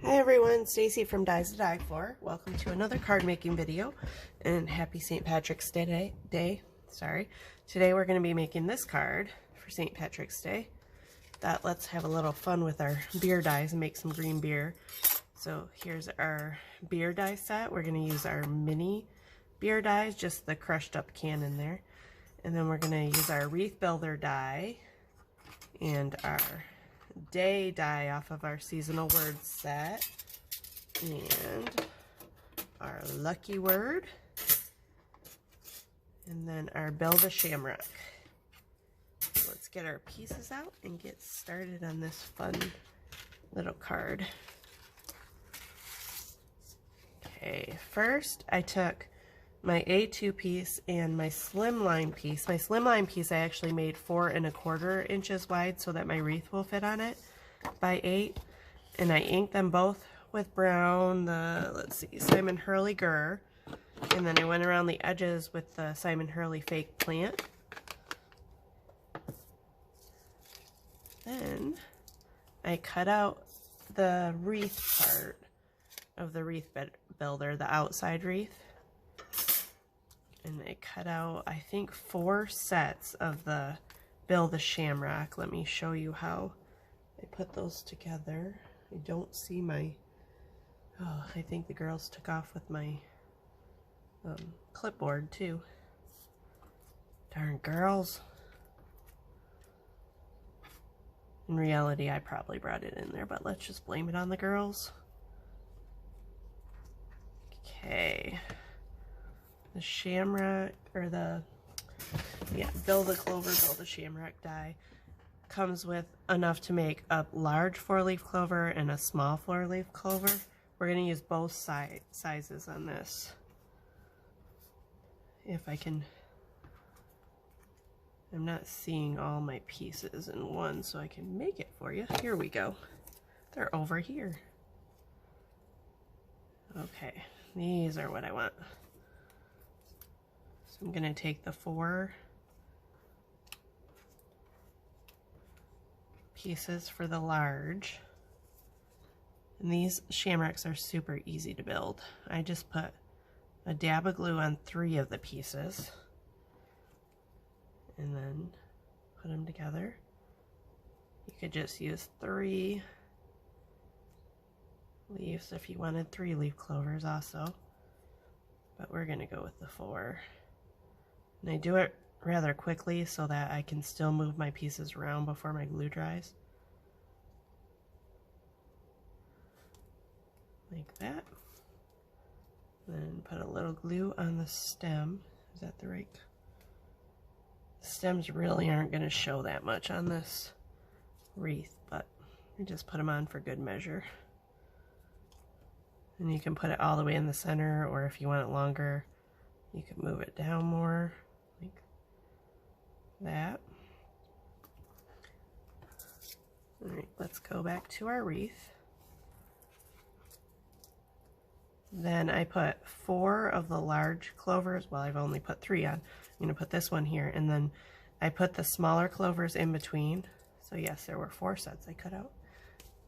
Hi everyone, Stacy from Dies to Die For. Welcome to another card making video and happy St. Patrick's Day. Today we're going to be making this card for St. Patrick's Day. Let's have a little fun with our beer dies and make some green beer. So here's our beer die set. We're going to use our mini beer dies, just the crushed up can in there. And then we're going to use our wreath builder die and our day die off of our seasonal words set and our lucky word, and then our build a shamrock. So let's get our pieces out and get started on this fun little card. Okay, first I took my A2 piece and my slimline piece. My slimline piece I actually made 4 1/4 inches wide so that my wreath will fit on it by 8. And I inked them both with brown, let's see, Simon Hurley Gur. And then I went around the edges with the Simon Hurley fake plant. Then I cut out the wreath part of the wreath builder, the outside wreath. And I cut out, I think, 4 sets of the Build a Shamrock. Let me show you how I put those together. I don't see my, I think the girls took off with my clipboard too. Darn girls. In reality, I probably brought it in there, but let's just blame it on the girls. Okay. The shamrock, or build a clover, build a shamrock die comes with enough to make a large 4-leaf clover and a small 4-leaf clover. We're going to use both sizes on this. If I can, I'm not seeing all my pieces in one, so I can make it for you. Here we go. They're over here. Okay, these are what I want. So I'm going to take the 4 pieces for the large. And these shamrocks are super easy to build. I just put a dab of glue on 3 of the pieces and then put them together. You could just use 3 leaves if you wanted 3-leaf clovers also. But we're going to go with the 4. And I do it rather quickly so that I can still move my pieces around before my glue dries. Like that. Then put a little glue on the stem. Is that the right? The stems really aren't going to show that much on this wreath, but I just put them on for good measure. And you can put it all the way in the center, or if you want it longer, you can move it down more, like that. All right, let's go back to our wreath. Then I put 4 of the large clovers. Well, I've only put 3 on. I'm going to put this one here, and then I put the smaller clovers in between. So yes, there were 4 sets I cut out.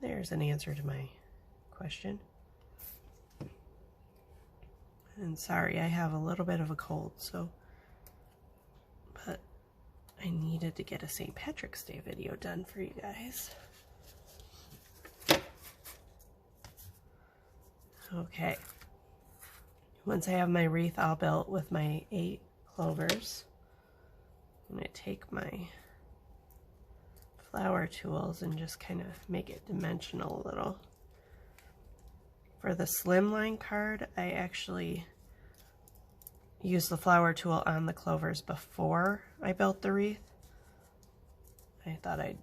There's an answer to my question. And sorry, I have a little bit of a cold, but I needed to get a St. Patrick's Day video done for you guys. Okay. Once I have my wreath all built with my 8 clovers, I'm going to take my flower tools and just kind of make it dimensional a little. For the slimline card, I actually used the flower tool on the clovers before I built the wreath. I thought I'd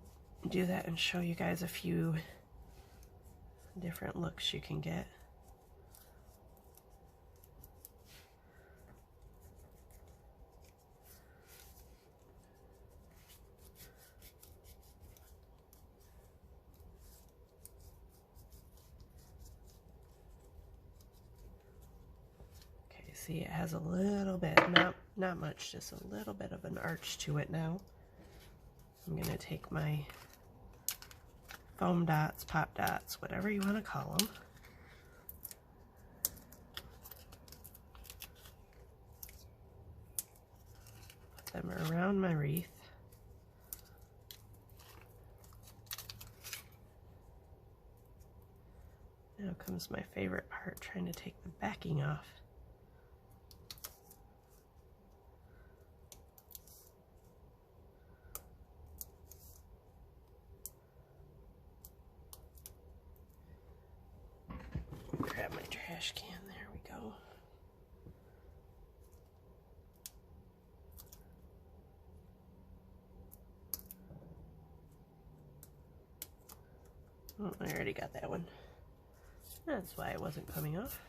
do that and show you guys a few different looks you can get. See, it has a little bit, not much, just a little bit of an arch to it now. I'm going to take my foam dots, pop dots, whatever you want to call them, them around my wreath. Now comes my favorite part, trying to take the backing off. Grab my trash can, there we go. Oh, I already got that one. That's why it wasn't coming off.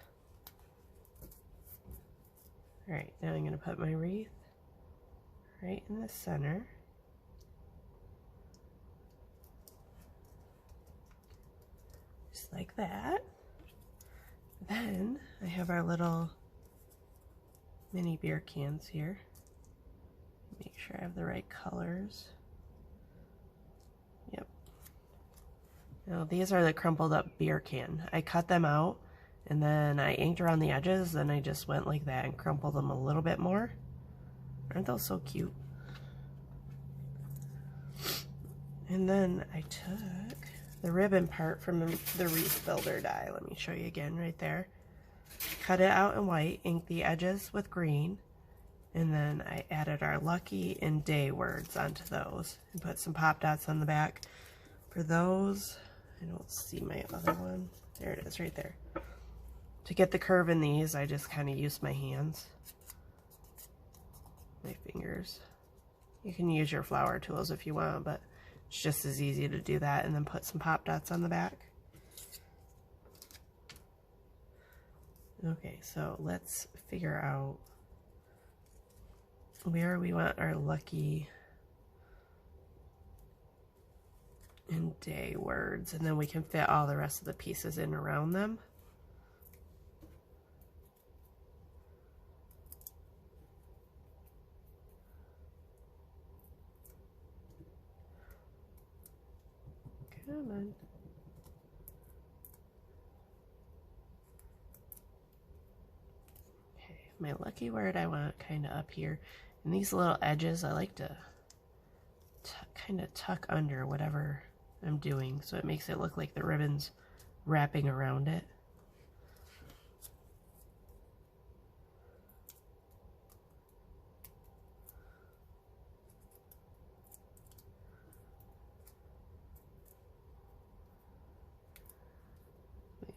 Alright, now I'm going to put my wreath right in the center. Just like that. Then I have our little mini beer cans here. Make sure I have the right colors. Yep. Now these are the crumpled up beer can. I cut them out and then I inked around the edges, then I just went like that and crumpled them a little bit more. Aren't those so cute? And then I took the ribbon part from the wreath builder die. Let me show you again right there. Cut it out in white, inked the edges with green, and then I added our lucky and day words onto those and put some pop dots on the back. For those, I don't see my other one. There it is right there. To get the curve in these, I just kind of use my hands, my fingers. You can use your flower tools if you want, but it's just as easy to do that, and then put some pop dots on the back. Okay, so let's figure out where we want our lucky and day words, and then we can fit all the rest of the pieces in around them. Come on. Okay, my lucky word I want kind of up here. And these little edges I like to kind of tuck under whatever I'm doing, so it makes it look like the ribbon's wrapping around it.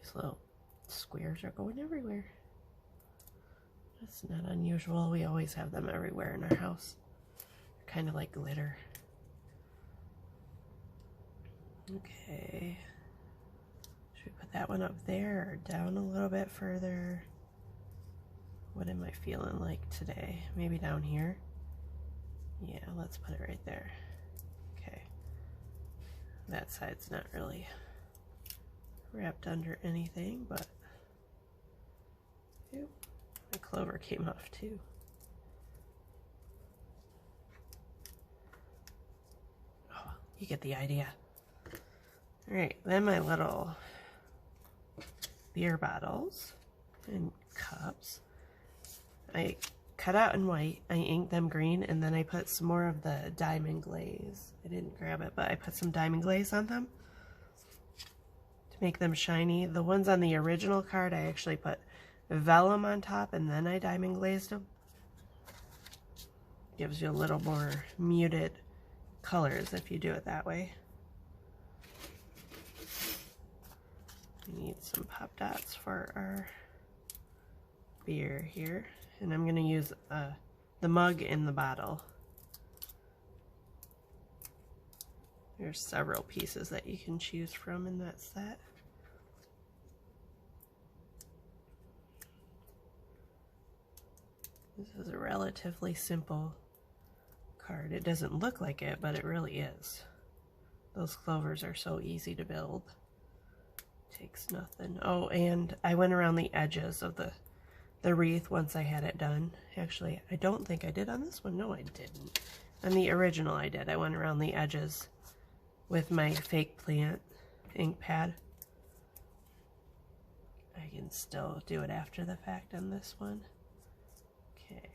These little squares are going everywhere. That's not unusual. We always have them everywhere in our house. They're kind of like glitter. Okay. Should we put that one up there or down a little bit further? What am I feeling like today? Maybe down here? Yeah, let's put it right there. Okay. That side's not really wrapped under anything, but ew, my clover came off too. Oh, you get the idea. Alright, then my little beer bottles and cups, I cut out in white, I inked them green, and then I put some more of the diamond glaze. I didn't grab it, but I put some diamond glaze on them to make them shiny. The ones on the original card, I actually put vellum on top and then I diamond glazed them. Gives you a little more muted colors if you do it that way. We need some pop dots for our beer here, and I'm going to use the mug in the bottle. There's several pieces that you can choose from in that set. This is a relatively simple card. It doesn't look like it, but it really is. Those clovers are so easy to build. Takes nothing. Oh, and I went around the edges of the wreath once I had it done. Actually, I don't think I did on this one. No, I didn't. On the original I did. I went around the edges with my fake plant ink pad. I can still do it after the fact on this one. Okay,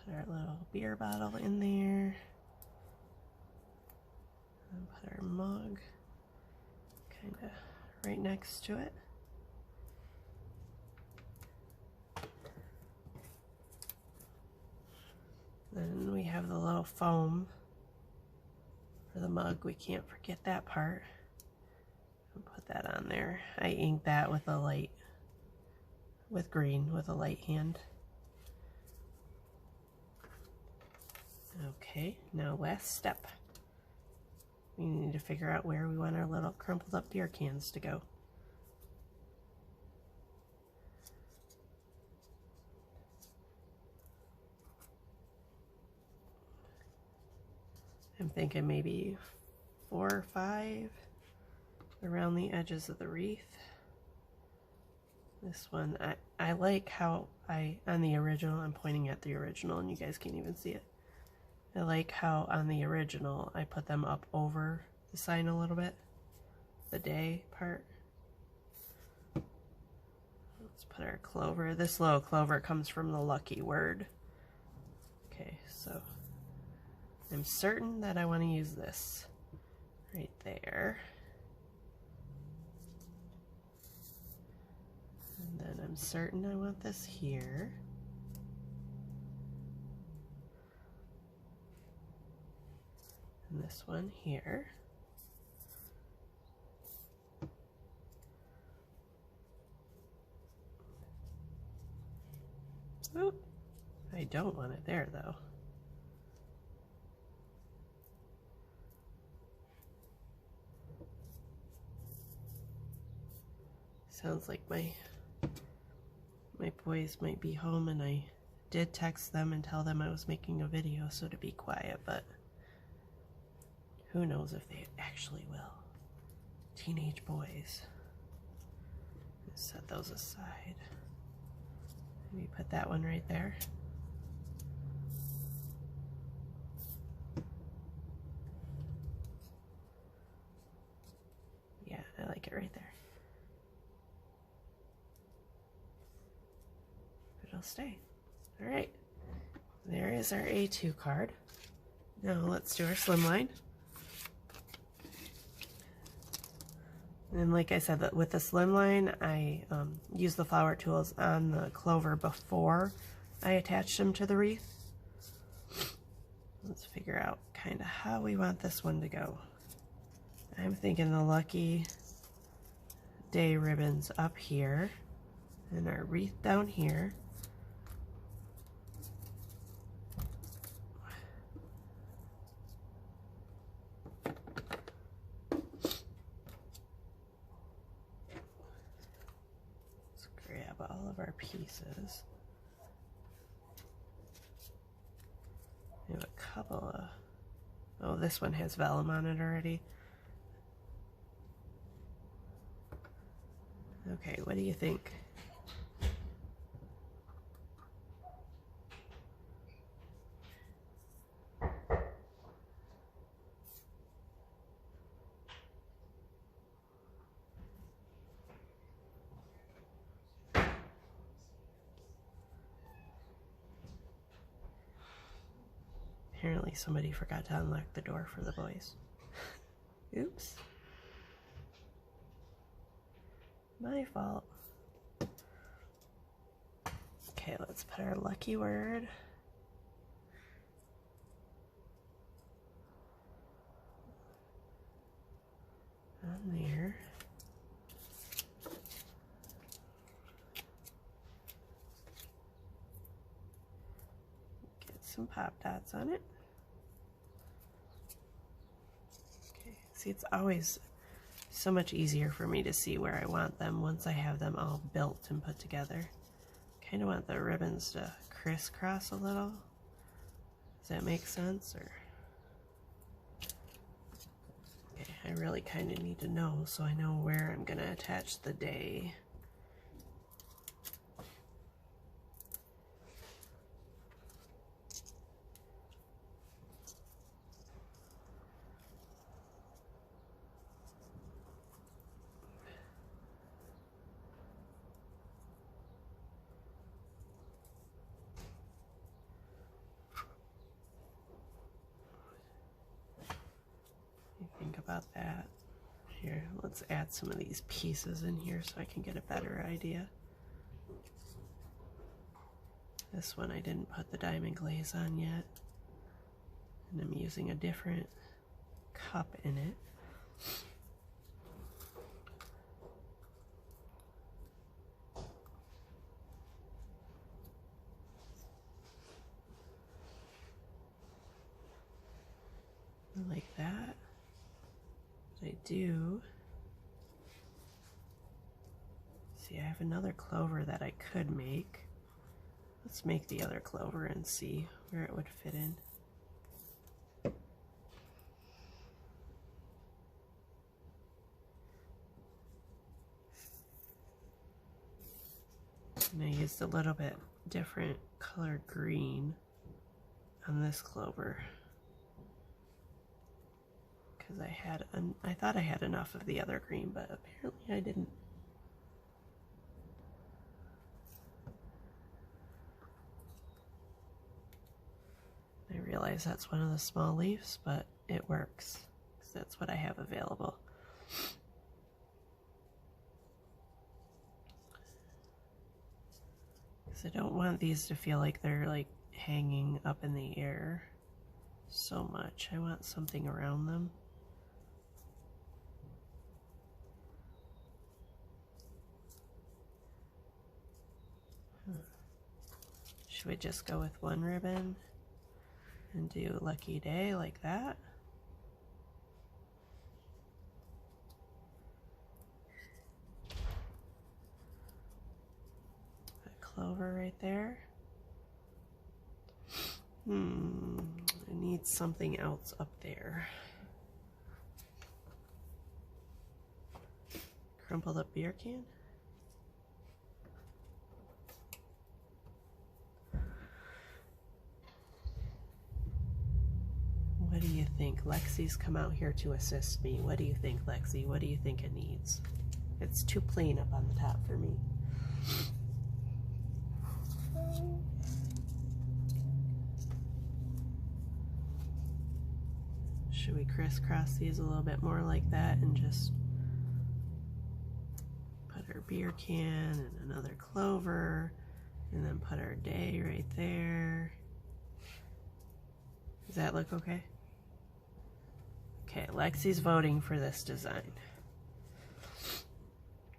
let's Put our little beer bottle in there. And put our mug kind of right next to it. Then we have the little foam for the mug. We can't forget that part. I'll put that on there. I inked that with a light, with green, with a light hand. Okay, now last step. We need to figure out where we want our little crumpled up beer cans to go. I'm thinking maybe 4 or 5 around the edges of the wreath. This one, I like how on the original, I'm pointing at the original and you guys can't even see it. I like how on the original I put them up over the sign a little bit, the day part. Let's put our clover. This little clover comes from the lucky word. Okay, so I'm certain that I want to use this right there. And then I'm certain I want this here. And this one here. Oh, I don't want it there though. Sounds like my boys might be home, and I did text them and tell them I was making a video, so to be quiet, but who knows if they actually will. Teenage boys. Let's set those aside. Maybe put that one right there. Yeah, I like it right there. It'll stay. All right, there is our A2 card. Now let's do our slimline. And like I said, with the slimline, I use the flower tools on the clover before I attach them to the wreath. Let's figure out kind of how we want this one to go. I'm thinking the lucky day ribbons up here and our wreath down here. All of our pieces. We have a couple of, oh, this one has vellum on it already. Okay, what do you think? Apparently somebody forgot to unlock the door for the boys. Oops. My fault. Okay, let's put our lucky word. On there. Get some pop dots on it. Okay, see, it's always so much easier for me to see where I want them once I have them all built and put together. Kind of want the ribbons to crisscross a little. Does that make sense? Or okay, I really kind of need to know so I know where I'm going to attach the day. about that. Here, let's add some of these pieces in here so I can get a better idea. This one I didn't put the diamond glaze on yet. And I'm using a different cup in it. Like that. What I do, see, I have another clover that I could make. Let's make the other clover and see where it would fit in. And I used a little bit different colored green on this clover because I thought I had enough of the other green, but apparently I didn't. I realize that's one of the small leaves, but it works because that's what I have available. Because I don't want these to feel like they're like hanging up in the air so much. I want something around them. Should we just go with one ribbon and do lucky day like that? A clover right there. I need something else up there. Crumpled up beer can? What do you think? Lexi's come out here to assist me. What do you think, Lexi? What do you think it needs? It's too plain up on the top for me. Should we crisscross these a little bit more like that and just put our beer can and another clover and then put our day right there? Does that look okay? Okay, Lexi's voting for this design.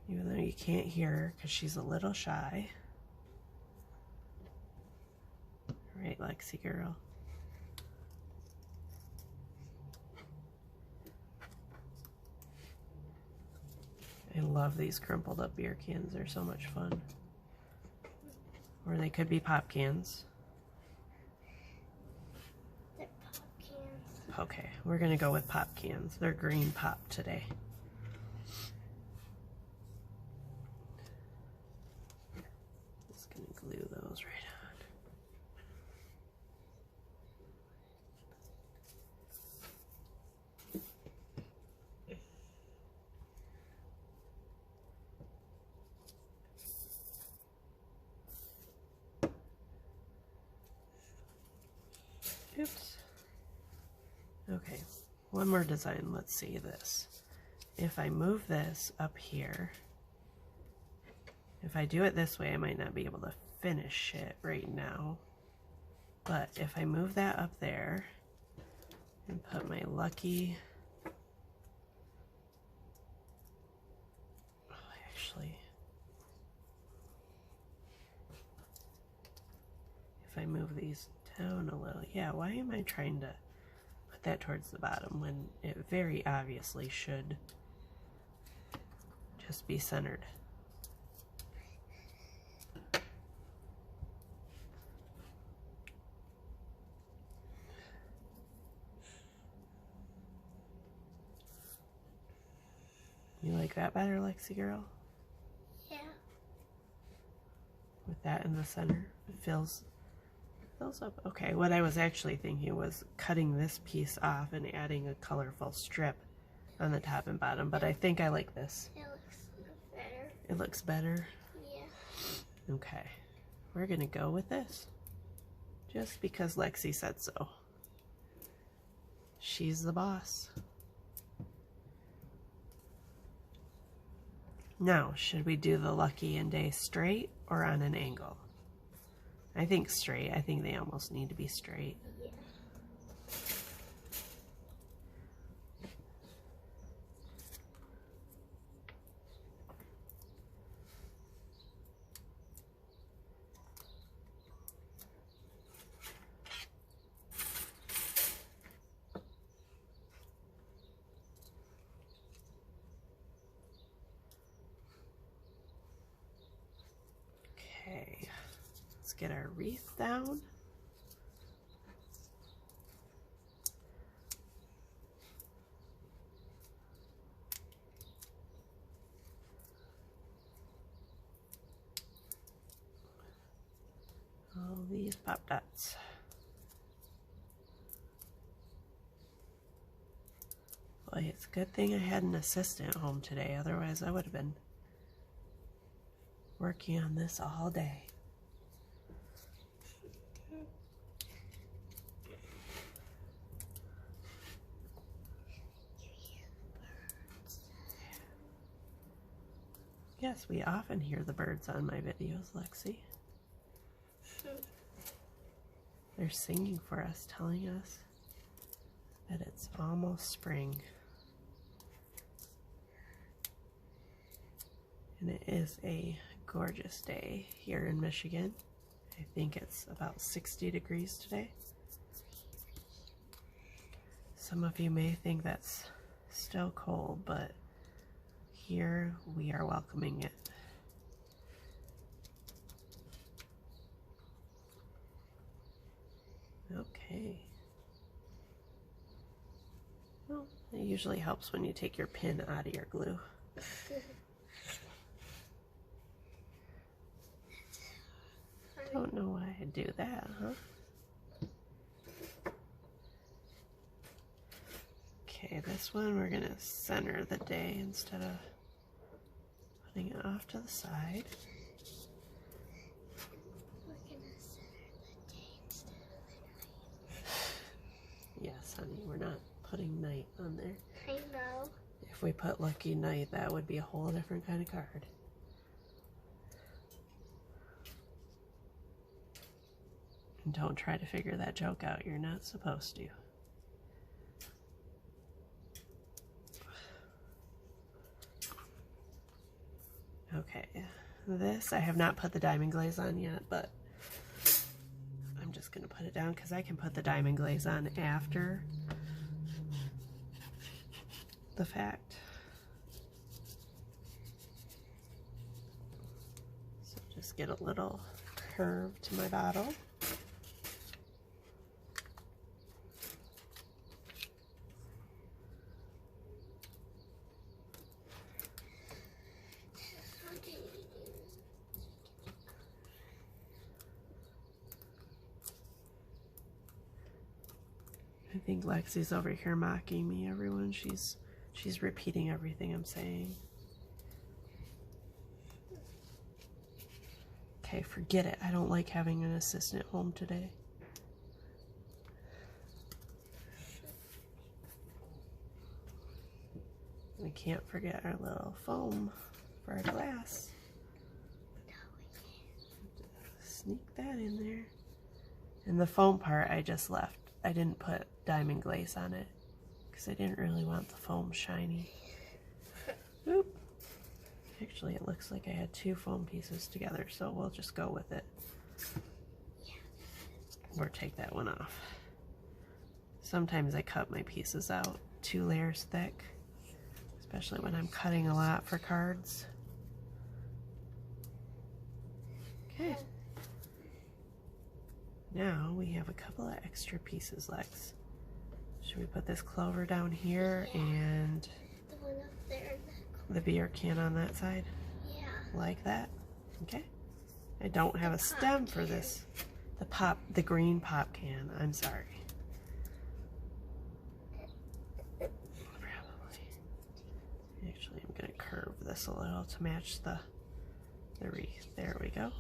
Even though you can't hear her because she's a little shy. All right, Lexi girl. I love these crumpled up beer cans. They're so much fun. Or they could be pop cans. They're pop cans. Okay, we're gonna go with pop cans. They're green pop today. Just gonna glue those right on. Oops. Okay, one more design. Let's see this. If I move this up here, if I do it this way, I might not be able to finish it right now. But if I move that up there and put my lucky, actually, if I move these down a little, yeah, why am I trying to put that towards the bottom when it very obviously should just be centered? You like that better, Lexi girl? Yeah. With that in the center, it fills up. Okay, what I was actually thinking was cutting this piece off and adding a colorful strip on the top and bottom, but I think I like this. It looks better. It looks better? Yeah. Okay, we're gonna go with this just because Lexi said so. She's the boss. Now, should we do the lucky and day straight or on an angle? I think straight. I think they almost need to be straight. Yeah. Okay, let's get our wreath down. All these pop dots. Boy, it's a good thing I had an assistant home today, otherwise I would have been working on this all day. Yes, we often hear the birds on my videos, Lexi. They're singing for us, telling us that it's almost spring. And it is a gorgeous day here in Michigan. I think it's about 60 degrees today. Some of you may think that's still cold, but here we are welcoming it. Okay. Well, it usually helps when you take your pin out of your glue. Don't know why I do that, huh? Okay, this one we're gonna center the day instead of putting it off to the side. We're gonna center the day instead of the night. Yes, honey, we're not putting night on there. I know. If we put lucky night, that would be a whole different kind of card. And don't try to figure that joke out. You're not supposed to. Okay, this I have not put the diamond glaze on yet, but I'm just going to put it down because I can put the diamond glaze on after the fact. So just get a little curve to my bottle. I think Lexi's over here mocking me, everyone. She's repeating everything I'm saying. Okay, forget it. I don't like having an assistant home today. We can't forget our little foam for our glass. Sneak that in there. And the foam part I just left. I didn't put diamond glaze on it because I didn't really want the foam shiny. Oop. Actually, it looks like I had two foam pieces together, so we'll just go with it. Or take that one off. Sometimes I cut my pieces out 2 layers thick, especially when I'm cutting a lot for cards. Okay. Now we have a couple of extra pieces, Lex. Should we put this clover down here and The one up there. the beer can on that side? Yeah. Like that? Okay. I don't have a stem for this. The green pop can. I'm sorry. Probably. Actually, I'm going to curve this a little to match the wreath. There we go.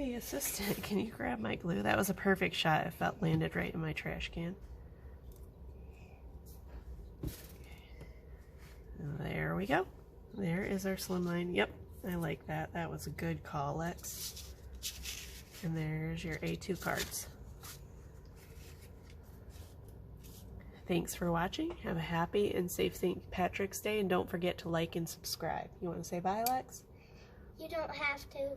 Hey, assistant, can you grab my glue? That was a perfect shot. It felt landed right in my trash can. There we go. There is our slimline. Yep, I like that. That was a good call, Lex. And there's your A2 cards. Thanks for watching. Have a happy and safe St. Patrick's Day, and don't forget to like and subscribe. You want to say bye, Lex? You don't have to.